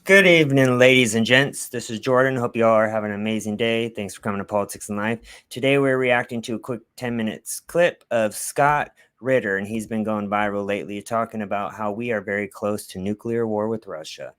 Good evening, ladies and gents. This is Jordan. Hope you all are having an amazing day. Thanks for coming to Politics in Life. Today, we're reacting to a quick 10 minutes clip of Scott Ritter, and he's been going viral lately, talking about how we are very close to nuclear war with Russia.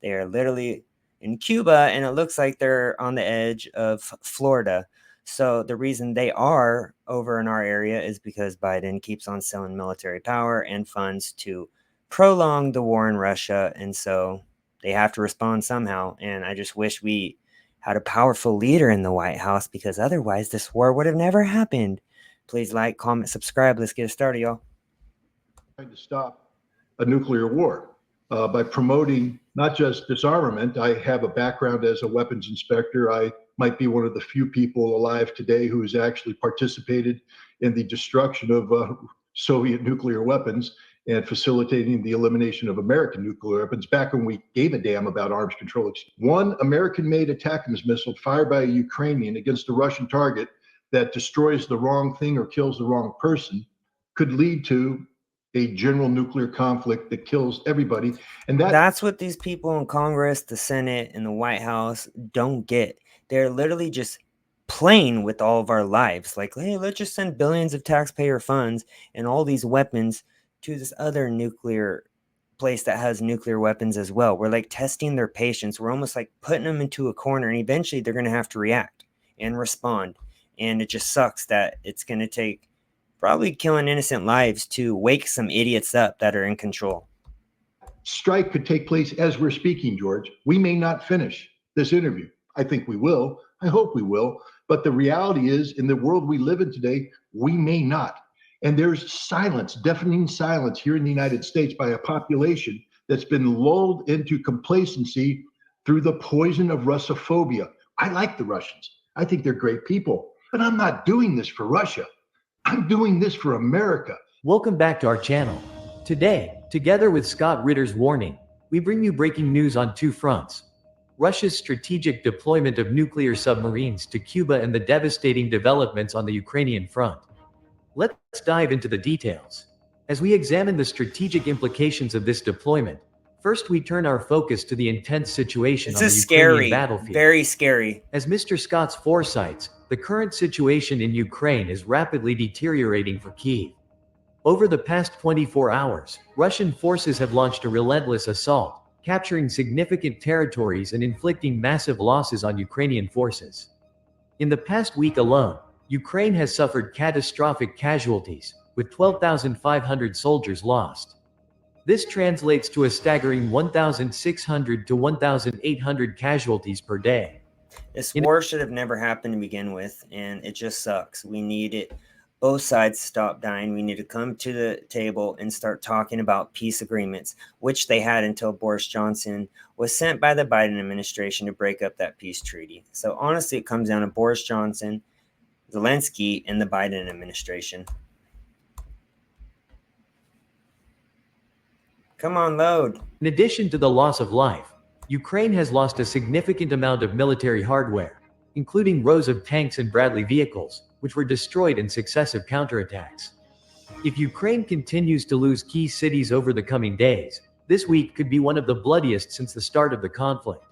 They are literally in Cuba, and it looks like they're on the edge of Florida. So the reason they are over in our area is because Biden keeps on selling military power and funds to prolong the war in Russia, and so they have to respond somehow. And I just wish we had a powerful leader in the White House, because otherwise this war would have never happened. Please like, comment, subscribe. Let's get it started, y'all. Trying to stop a nuclear war by promoting not just disarmament. I have a background as a weapons inspector. I might be one of the few people alive today who has actually participated in the destruction of Soviet nuclear weapons and facilitating the elimination of American nuclear weapons back when we gave a damn about arms control. One American-made ATACMS missile fired by a Ukrainian against a Russian target that destroys the wrong thing or kills the wrong person could lead to a general nuclear conflict that kills everybody. And that's what these people in Congress, the Senate, and the White House don't get. They're literally just playing with all of our lives. Like, hey, let's just send billions of taxpayer funds and all these weapons to this other nuclear place that has nuclear weapons as well. We're like testing their patience. We're almost like putting them into a corner, and eventually they're going to have to react and respond. And it just sucks that it's going to take probably killing innocent lives to wake some idiots up that are in control. Strike could take place as we're speaking, George. We may not finish this interview. I think we will. I hope we will. But the reality is, in the world we live in today, we may not. And there's silence, deafening silence here in the United States by a population that's been lulled into complacency through the poison of Russophobia. I like the Russians. I think they're great people. But I'm not doing this for Russia. I'm doing this for America. Welcome back to our channel. Today, together with Scott Ritter's warning, we bring you breaking news on two fronts: Russia's strategic deployment of nuclear submarines to Cuba and the devastating developments on the Ukrainian front. Let's dive into the details. As we examine the strategic implications of this deployment, first we turn our focus to the intense situation on the Ukrainian battlefield. Very scary. As Mr. Scott's foresights, the current situation in Ukraine is rapidly deteriorating for Kyiv. Over the past 24 hours, Russian forces have launched a relentless assault, capturing significant territories and inflicting massive losses on Ukrainian forces. In the past week alone, Ukraine has suffered catastrophic casualties, with 12,500 soldiers lost. This translates to a staggering 1,600 to 1,800 casualties per day. This war should have never happened to begin with, and it just sucks. We need it. Both sides to stop dying. We need to come to the table and start talking about peace agreements, which they had until Boris Johnson was sent by the Biden administration to break up that peace treaty. So honestly, it comes down to Boris Johnson, Zelensky, and the Biden administration. Come on, load. In addition to the loss of life, Ukraine has lost a significant amount of military hardware, including rows of tanks and Bradley vehicles, which were destroyed in successive counterattacks. If Ukraine continues to lose key cities over the coming days, this week could be one of the bloodiest since the start of the conflict.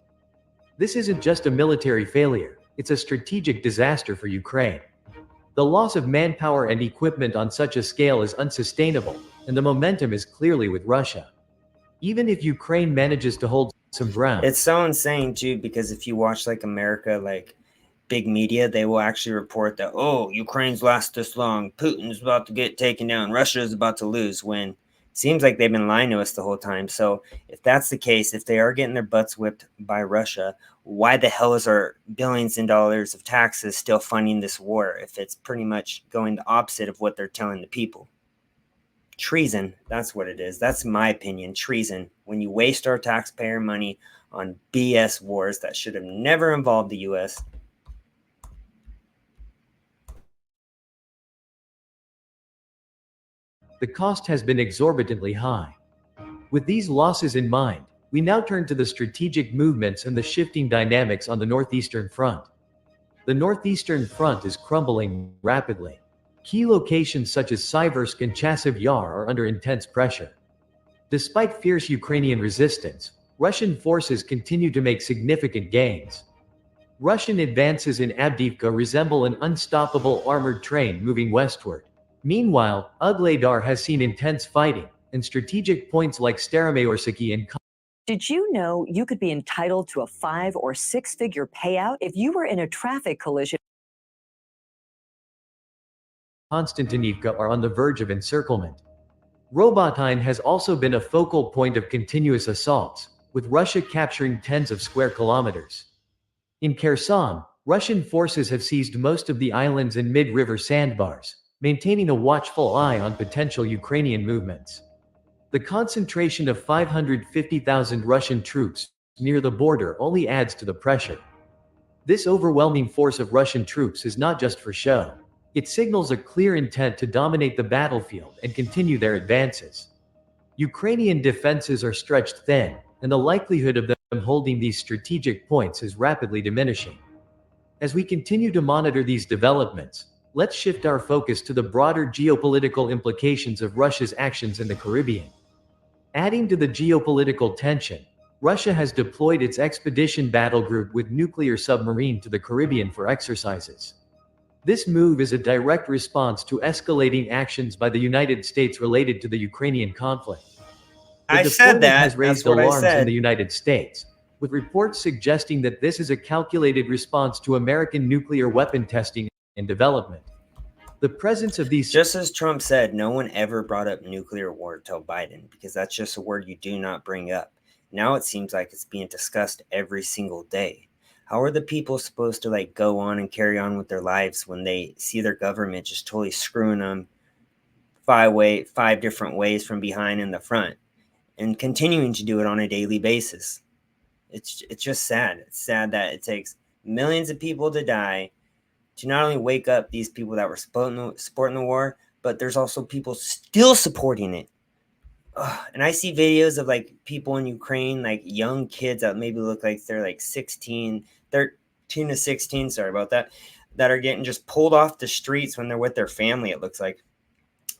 This isn't just a military failure, it's a strategic disaster for Ukraine. The loss of manpower and equipment on such a scale is unsustainable, and the momentum is clearly with Russia. Even if Ukraine manages to hold some ground. It's so insane too, because if you watch like America, like big media, they will actually report that, oh, Ukraine's lasted this long, Putin's about to get taken down, Russia is about to lose, when it seems like they've been lying to us the whole time. So if that's the case, if they are getting their butts whipped by Russia, why the hell is our billions in dollars of taxes still funding this war if it's pretty much going the opposite of what they're telling the people? Treason, that's what it is. That's my opinion. Treason. When you waste our taxpayer money on BS wars that should have never involved the U.S. The cost has been exorbitantly high. With these losses in mind, we now turn to the strategic movements and the shifting dynamics on the Northeastern Front. The Northeastern Front is crumbling rapidly. Key locations such as Siversk and Chasiv Yar are under intense pressure. Despite fierce Ukrainian resistance, Russian forces continue to make significant gains. Russian advances in Avdiivka resemble an unstoppable armored train moving westward. Meanwhile, Ugledar has seen intense fighting, and strategic points like Staromayorsky and Did you know you could be entitled to a 5 or 6-figure payout if you were in a traffic collision? Konstantinivka are on the verge of encirclement. Robotyne has also been a focal point of continuous assaults, with Russia capturing tens of square kilometers. In Kherson, Russian forces have seized most of the islands and mid-river sandbars, maintaining a watchful eye on potential Ukrainian movements. The concentration of 550,000 Russian troops near the border only adds to the pressure. This overwhelming force of Russian troops is not just for show. It signals a clear intent to dominate the battlefield and continue their advances. Ukrainian defenses are stretched thin, and the likelihood of them holding these strategic points is rapidly diminishing. As we continue to monitor these developments, let's shift our focus to the broader geopolitical implications of Russia's actions in the Caribbean. Adding to the geopolitical tension, Russia has deployed its expedition battle group with nuclear submarine to the Caribbean for exercises. This move is a direct response to escalating actions by the United States related to the Ukrainian conflict. The I said deployment has that. raised That's what I alarms in said. the United States, with reports suggesting that this is a calculated response to American nuclear weapon testing and development. The presence of these Just as Trump said, no one ever brought up nuclear war till Biden, because that's just a word you do not bring up. Now it seems like it's being discussed every single day. How are the people supposed to go on and carry on with their lives when they see their government just totally screwing them five different ways from behind and the front, and continuing to do it on a daily basis? It's just sad. It's sad that it takes millions of people to die to not only wake up these people that were supporting the war, but there's also people still supporting it. Ugh. And I see videos of people in Ukraine, young kids that maybe look like they're 16, 13 to 16, sorry about that are getting just pulled off the streets when they're with their family, it looks like.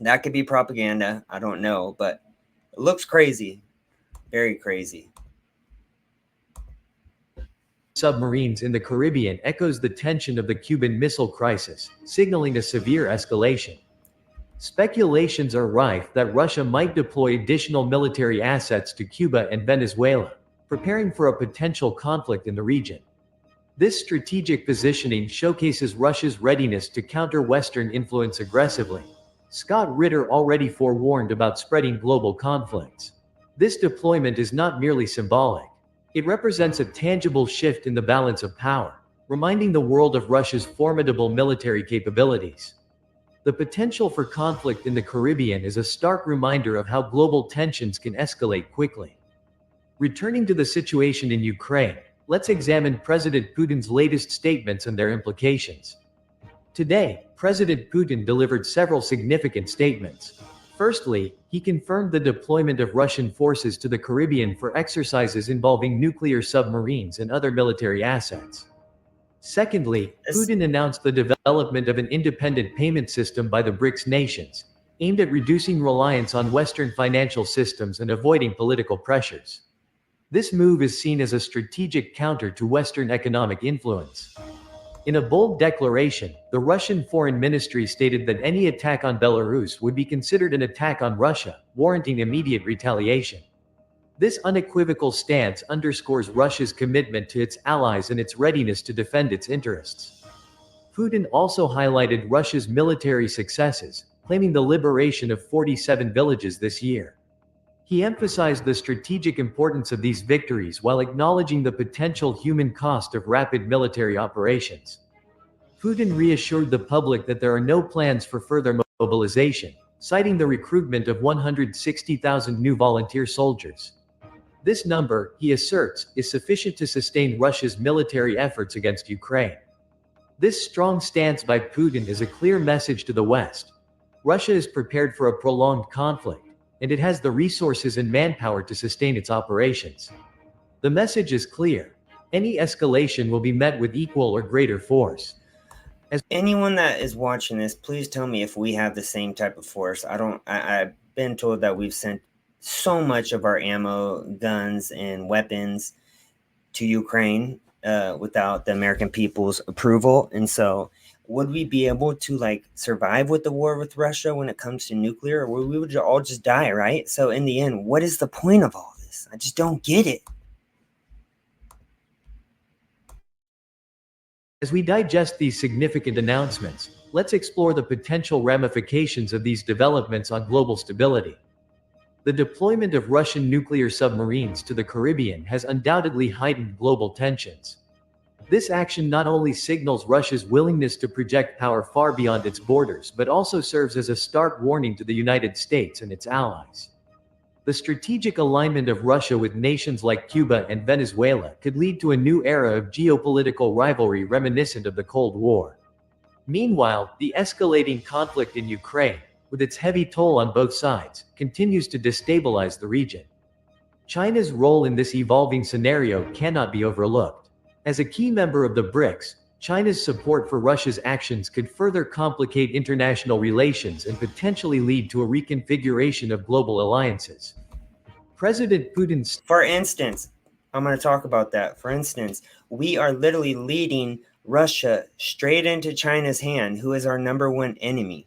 That could be propaganda, I don't know, but it looks crazy. Very crazy. submarines in the Caribbean echoes the tension of the Cuban Missile Crisis, signaling a severe escalation. Speculations are rife that Russia might deploy additional military assets to Cuba and Venezuela, preparing for a potential conflict in the region. This strategic positioning showcases Russia's readiness to counter Western influence aggressively. Scott Ritter already forewarned about spreading global conflicts. This deployment is not merely symbolic. It represents a tangible shift in the balance of power, reminding the world of Russia's formidable military capabilities. The potential for conflict in the Caribbean is a stark reminder of how global tensions can escalate quickly. Returning to the situation in Ukraine, let's examine President Putin's latest statements and their implications. Today, President Putin delivered several significant statements. Firstly, he confirmed the deployment of Russian forces to the Caribbean for exercises involving nuclear submarines and other military assets. Secondly, Putin announced the development of an independent payment system by the BRICS nations, aimed at reducing reliance on Western financial systems and avoiding political pressures. This move is seen as a strategic counter to Western economic influence. In a bold declaration, the Russian Foreign Ministry stated that any attack on Belarus would be considered an attack on Russia, warranting immediate retaliation. This unequivocal stance underscores Russia's commitment to its allies and its readiness to defend its interests. Putin also highlighted Russia's military successes, claiming the liberation of 47 villages this year. He emphasized the strategic importance of these victories while acknowledging the potential human cost of rapid military operations. Putin reassured the public that there are no plans for further mobilization, citing the recruitment of 160,000 new volunteer soldiers. This number, he asserts, is sufficient to sustain Russia's military efforts against Ukraine. This strong stance by Putin is a clear message to the West. Russia is prepared for a prolonged conflict, and it has the resources and manpower to sustain its operations. The message is clear. Any escalation will be met with equal or greater force. Anyone that is watching this, please tell me if we have the same type of force. I've been told that we've sent so much of our ammo, guns, and weapons to Ukraine without the American people's approval. And so, would we be able to like survive with the war with Russia when it comes to nuclear, or we would all just die, right? So, in the end, what is the point of all this? I just don't get it. As we digest these significant announcements, let's explore the potential ramifications of these developments on global stability. The deployment of Russian nuclear submarines to the Caribbean has undoubtedly heightened global tensions. This action not only signals Russia's willingness to project power far beyond its borders but also serves as a stark warning to the United States and its allies. The strategic alignment of Russia with nations like Cuba and Venezuela could lead to a new era of geopolitical rivalry reminiscent of the Cold War. Meanwhile, the escalating conflict in Ukraine, with its heavy toll on both sides, continues to destabilize the region. China's role in this evolving scenario cannot be overlooked. As a key member of the BRICS, China's support for Russia's actions could further complicate international relations and potentially lead to a reconfiguration of global alliances. President Putin's For instance, I'm going to talk about that. For instance, we are literally leading Russia straight into China's hand, who is our number one enemy,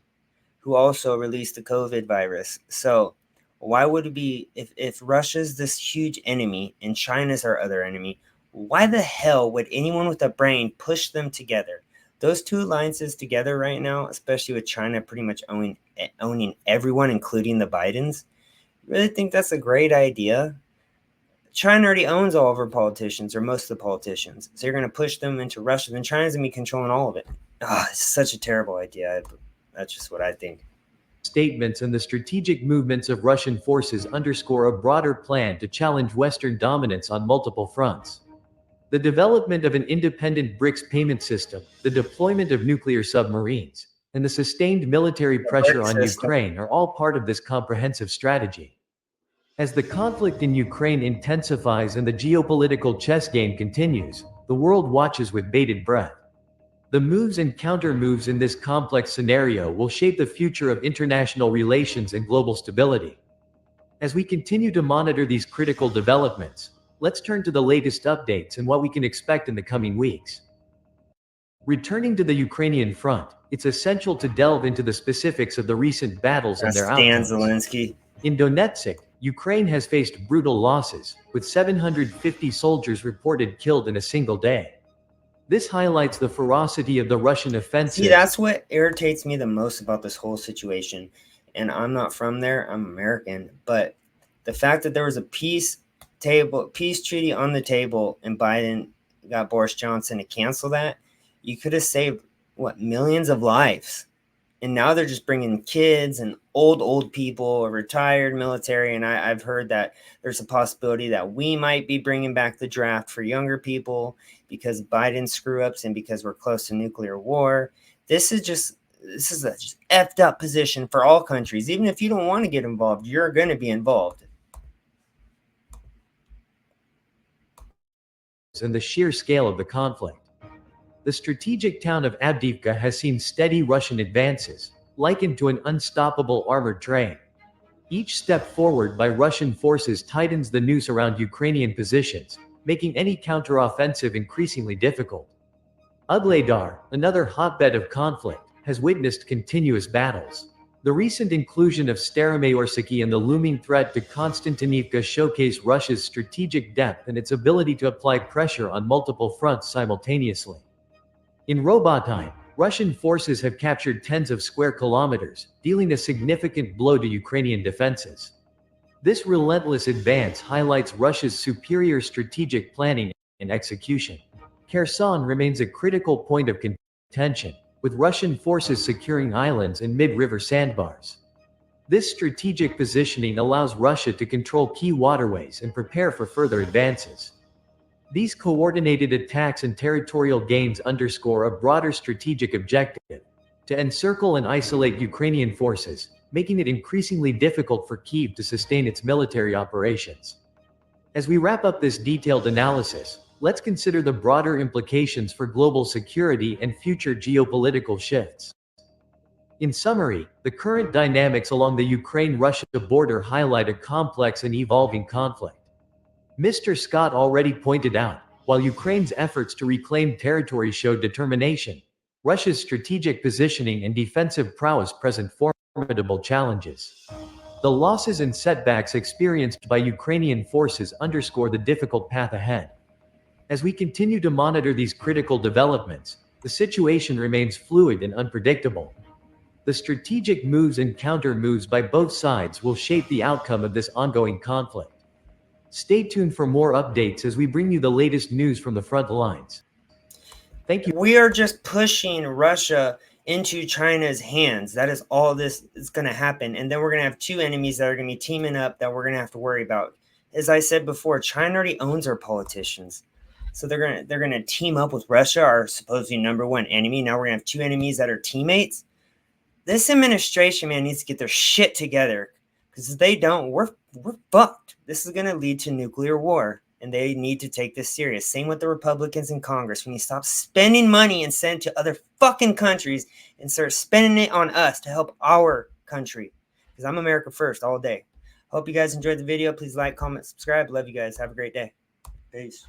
who also released the COVID virus. So, why would it be if Russia's this huge enemy and China's our other enemy? Why the hell would anyone with a brain push them together? Those two alliances together right now, especially with China pretty much owning everyone, including the Bidens, really think that's a great idea? China already owns all of our politicians, or most of the politicians. So you're going to push them into Russia, then China's going to be controlling all of it. It's such a terrible idea. That's just what I think. statements and the strategic movements of Russian forces underscore a broader plan to challenge Western dominance on multiple fronts. The development of an independent BRICS payment system, the deployment of nuclear submarines, and the sustained military pressure on Ukraine are all part of this comprehensive strategy. As the conflict in Ukraine intensifies and the geopolitical chess game continues, the world watches with bated breath. The moves and counter-moves in this complex scenario will shape the future of international relations and global stability. As we continue to monitor these critical developments, let's turn to the latest updates and what we can expect in the coming weeks. Returning to the Ukrainian front, it's essential to delve into the specifics of the recent battles and their Stan outcomes. Zelensky. In Donetsk, Ukraine has faced brutal losses, with 750 soldiers reported killed in a single day. This highlights the ferocity of the Russian offensive. See, that's what irritates me the most about this whole situation. And I'm not from there, I'm American. But the fact that there was a peace treaty on the table, and Biden got Boris Johnson to cancel that, you could have saved, millions of lives. And now they're just bringing kids and old people, retired military. And I've heard that there's a possibility that we might be bringing back the draft for younger people because Biden's screw-ups and because we're close to nuclear war. This is a just effed up position for all countries. Even if you don't want to get involved, you're going to be involved. And the sheer scale of the conflict. The strategic town of Avdiivka has seen steady Russian advances, likened to an unstoppable armored train. Each step forward by Russian forces tightens the noose around Ukrainian positions, making any counteroffensive increasingly difficult. Ugledar, another hotbed of conflict, has witnessed continuous battles. The recent inclusion of Staromayorsky and the looming threat to Konstantinivka showcase Russia's strategic depth and its ability to apply pressure on multiple fronts simultaneously. In Robotyne, Russian forces have captured tens of square kilometers, dealing a significant blow to Ukrainian defenses. This relentless advance highlights Russia's superior strategic planning and execution. Kherson remains a critical point of contention, with Russian forces securing islands and mid-river sandbars. This strategic positioning allows Russia to control key waterways and prepare for further advances. These coordinated attacks and territorial gains underscore a broader strategic objective: to encircle and isolate Ukrainian forces, making it increasingly difficult for Kyiv to sustain its military operations. As we wrap up this detailed analysis, let's consider the broader implications for global security and future geopolitical shifts. In summary, the current dynamics along the Ukraine-Russia border highlight a complex and evolving conflict. Mr. Scott already pointed out, while Ukraine's efforts to reclaim territory show determination, Russia's strategic positioning and defensive prowess present formidable challenges. The losses and setbacks experienced by Ukrainian forces underscore the difficult path ahead. As we continue to monitor these critical developments, the situation remains fluid and unpredictable. The strategic moves and counter moves by both sides will shape the outcome of this ongoing conflict. Stay tuned for more updates as we bring you the latest news from the front lines. Thank you. We are just pushing Russia into China's hands. That is all this is going to happen. And then we're going to have two enemies that are going to be teaming up that we're going to have to worry about. As I said before, China already owns our politicians. So they're going to team up with Russia, our supposedly number one enemy. Now we're going to have two enemies that are teammates. This administration, man, needs to get their shit together. Because if they don't, we're fucked. This is going to lead to nuclear war. And they need to take this serious. Same with the Republicans in Congress. We need to stop spending money and send it to other fucking countries and start spending it on us to help our country. Because I'm America first all day. Hope you guys enjoyed the video. Please like, comment, subscribe. Love you guys. Have a great day. Peace.